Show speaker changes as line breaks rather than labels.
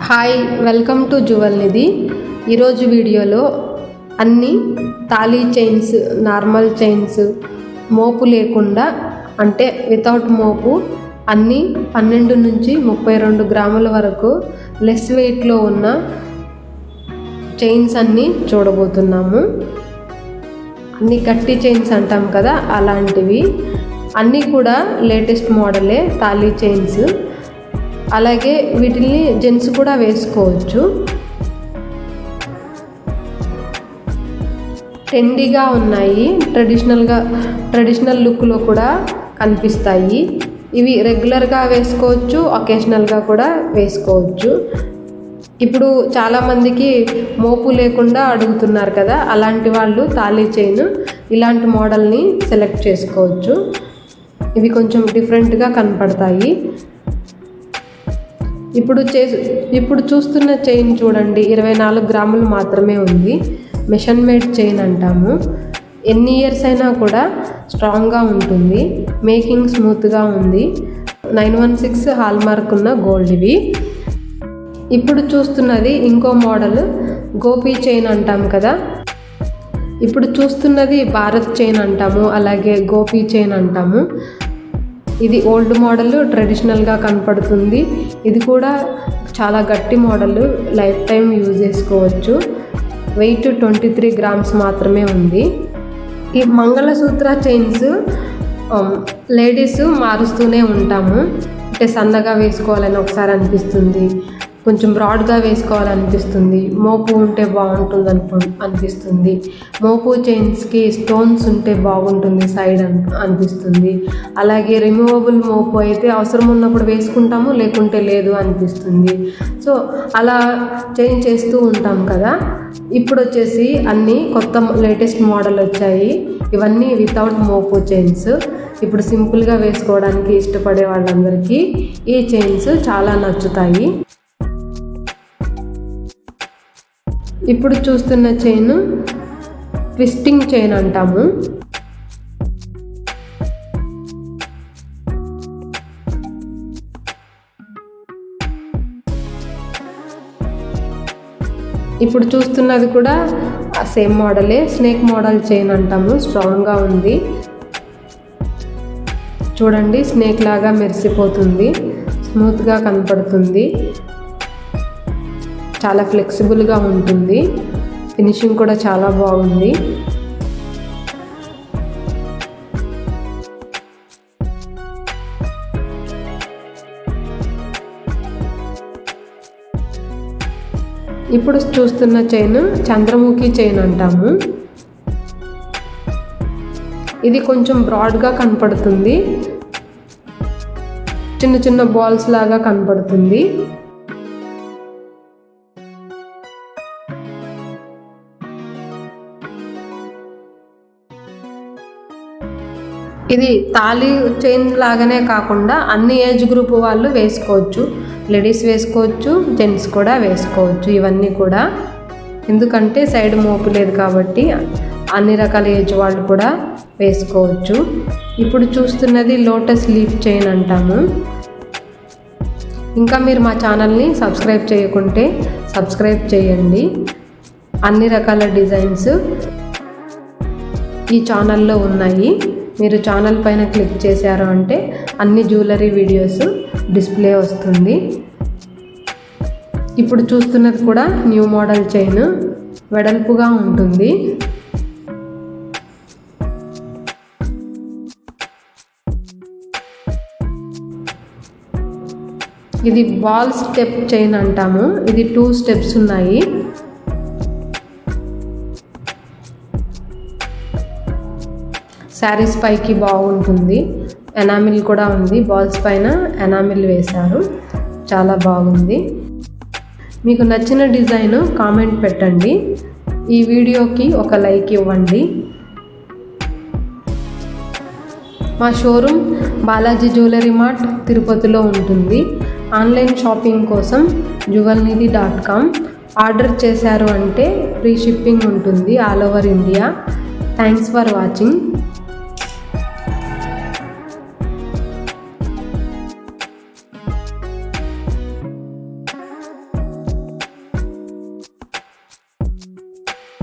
Hi, welcome to జువెల్నిధి. ఈరోజు వీడియోలో అన్ని తాళీ చైన్స్, నార్మల్ చైన్స్, మోపు లేకుండా అంటే వితౌట్ మోపు అన్నీ 12 నుంచి 32 గ్రాముల వరకు లెస్ వెయిట్లో ఉన్న చైన్స్ అన్నీ చూడబోతున్నాము. అన్ని గట్టి చైన్స్ అంటాం కదా, అలాంటివి అన్నీ కూడా లేటెస్ట్ మోడలే తాళీ చైన్స్. అలాగే వీటిని జెంట్స్ కూడా వేసుకోవచ్చు. ట్రెండీగా ఉన్నాయి, ట్రెడిషనల్ లుక్లో కూడా కనిపిస్తాయి. ఇవి రెగ్యులర్గా వేసుకోవచ్చు, ఒకేషనల్గా కూడా వేసుకోవచ్చు. ఇప్పుడు చాలామందికి మోపు లేకుండా అడుగుతున్నారు కదా, అలాంటి వాళ్ళు తాళీ చైన్ ఇలాంటి మోడల్ని సెలెక్ట్ చేసుకోవచ్చు. ఇవి కొంచెం డిఫరెంట్గా కనపడతాయి. ఇప్పుడు చూస్తున్న చైన్ చూడండి, 24 గ్రాములు మాత్రమే ఉంది. మెషిన్ మేడ్ చైన్ అంటాము. ఎన్ని ఇయర్స్ అయినా కూడా స్ట్రాంగ్గా ఉంటుంది. మేకింగ్ స్మూత్గా ఉంది. 916 హాల్ మార్క్ ఉన్న గోల్డ్ ఇవి. ఇప్పుడు చూస్తున్నది ఇంకో మోడల్, గోపి చైన్ అంటాం కదా. ఇప్పుడు చూస్తున్నది భారత్ చైన్ అంటాము, అలాగే గోపి చైన్ అంటాము. ఇది ఓల్డ్ మోడల్, ట్రెడిషనల్గా కనపడుతుంది. ఇది కూడా చాలా గట్టి మోడల్, లైఫ్ టైం యూజ్ చేసుకోవచ్చు. వెయిట్ 23 గ్రామ్స్ మాత్రమే ఉంది. ఈ మంగళసూత్ర చైన్స్ లేడీస్ మారుస్తూనే ఉంటాము. అంటే సన్నగా వేసుకోవాలని ఒకసారి అనిపిస్తుంది, కొంచెం బ్రాడ్గా వేసుకోవాలనిపిస్తుంది, మోపు ఉంటే బాగుంటుంది అనిపిస్తుంది. మోపు చైన్స్కి స్టోన్స్ ఉంటే బాగుంటుంది సైడ్ అనిపిస్తుంది. అలాగే రిమూవబుల్ మోపు అయితే అవసరం ఉన్నప్పుడు వేసుకుంటాము, లేకుంటే లేదు అనిపిస్తుంది. సో అలా చేంజ్ చేస్తూ ఉంటాం కదా. ఇప్పుడు వచ్చేసి అన్నీ కొత్త లేటెస్ట్ మోడల్ వచ్చాయి. ఇవన్నీ వితౌట్ మోపు చైన్స్. ఇప్పుడు సింపుల్గా వేసుకోవడానికి ఇష్టపడే వాళ్ళందరికీ ఈ చైన్స్ చాలా నచ్చుతాయి. ఇప్పుడు చూస్తున్న చైన్ ట్విస్టింగ్ చైన్ అంటాము. ఇప్పుడు చూస్తున్నది కూడా సేమ్ మోడలే, స్నేక్ మోడల్ చైన్ అంటాము. స్ట్రాంగ్గా ఉంది చూడండి, స్నేక్ లాగా మెరిసిపోతుంది, స్మూత్గా కనపడుతుంది, చాలా ఫ్లెక్సిబుల్గా ఉంటుంది. ఫినిషింగ్ కూడా చాలా బాగుంది. ఇప్పుడు చూస్తున్న చైన్ చంద్రముఖి చైన్ అంటాము. ఇది కొంచెం బ్రాడ్గా కనపడుతుంది, చిన్న చిన్న బాల్స్ లాగా కనపడుతుంది. ఇది తాళీ చైన్ లాగానే కాకుండా అన్ని ఏజ్ గ్రూప్ వాళ్ళు వేసుకోవచ్చు. లేడీస్ వేసుకోవచ్చు, జెంట్స్ కూడా వేసుకోవచ్చు. ఇవన్నీ కూడా ఎందుకంటే సైడ్ మోపు లేదు కాబట్టి అన్ని రకాల ఏజ్ వాళ్ళు కూడా వేసుకోవచ్చు. ఇప్పుడు చూస్తున్నది లోటస్ లీఫ్ చైన్ అంటాము. ఇంకా మీరు మా ఛానల్ని సబ్స్క్రైబ్ చేయకుంటే సబ్స్క్రైబ్ చేయండి. అన్ని రకాల డిజైన్స్ ఈ ఛానల్లో ఉన్నాయి. మీరు ఛానల్ పైన క్లిక్ చేశారు అంటే అన్ని జ్యువెలరీ వీడియోస్ డిస్ప్లే వస్తుంది. ఇప్పుడు చూస్తున్నది కూడా న్యూ మోడల్ చైన్, వెడల్పుగా ఉంటుంది. ఇది బాల్ స్టెప్ చైన్ అంటాము. ఇది 2 స్టెప్స్ ఉన్నాయి. శారీస్ పైకి బాగుంటుంది. ఎనామిల్ కూడా ఉంది, బాల్స్ పైన ఎనామిల్ వేశారు, చాలా బాగుంది. మీకు నచ్చిన డిజైన్ కామెంట్ పెట్టండి. ఈ వీడియోకి ఒక లైక్ ఇవ్వండి. మా షోరూమ్ బాలాజీ జ్యువెలరీ మార్ట్ తిరుపతిలో ఉంటుంది. ఆన్లైన్ షాపింగ్ కోసం juvelnidhi.com ఆర్డర్ చేశారు అంటే ఫ్రీ షిప్పింగ్ ఉంటుంది all over India. Thanks for watching.